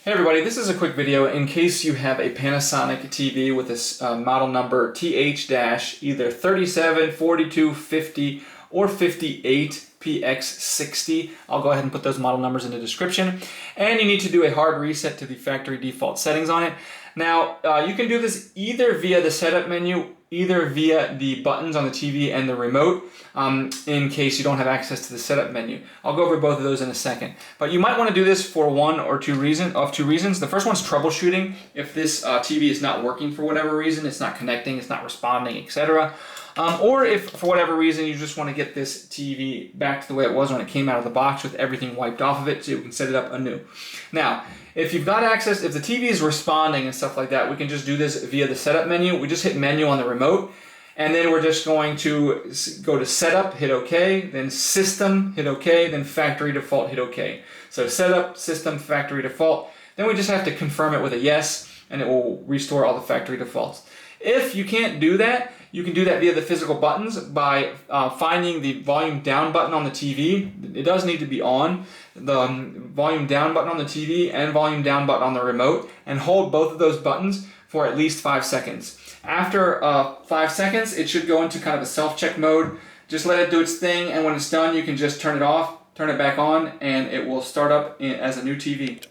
Hey everybody, this is a quick video in case you have a Panasonic TV with this model number TH- either 37, 42, 50, or 58PX60. I'll go ahead and put those model numbers in the description. And you need to do a hard reset to the factory default settings on it. Now, you can do this either via the setup menu, either via the buttons on the TV and the remote, in case you don't have access to the setup menu. I'll go over both of those in a second. But you might want to do this for one or two reasons. The first one's troubleshooting. If this TV is not working for whatever reason, it's not connecting, it's not responding, etc. Or if for whatever reason you just want to get this TV back to the way it was when it came out of the box with everything wiped off of it so you can set it up anew. Now, if you've got access, if the TV is responding and stuff like that, we can just do this via the setup menu. We just hit menu on the remote, and then we're just going to go to setup, hit OK, then system, hit OK, then factory default, hit OK. So setup, system, factory default. Then we just have to confirm it with a yes, and it will restore all the factory defaults. If you can't do that, you can do that via the physical buttons by finding the volume down button on the TV. It does need to be on. The volume down button on the TV and volume down button on the remote, and hold both of those buttons for at least 5 seconds. After 5 seconds, it should go into kind of a self-check mode. Just let it do its thing, and when it's done, you can just turn it off, turn it back on, and it will start up as a new TV.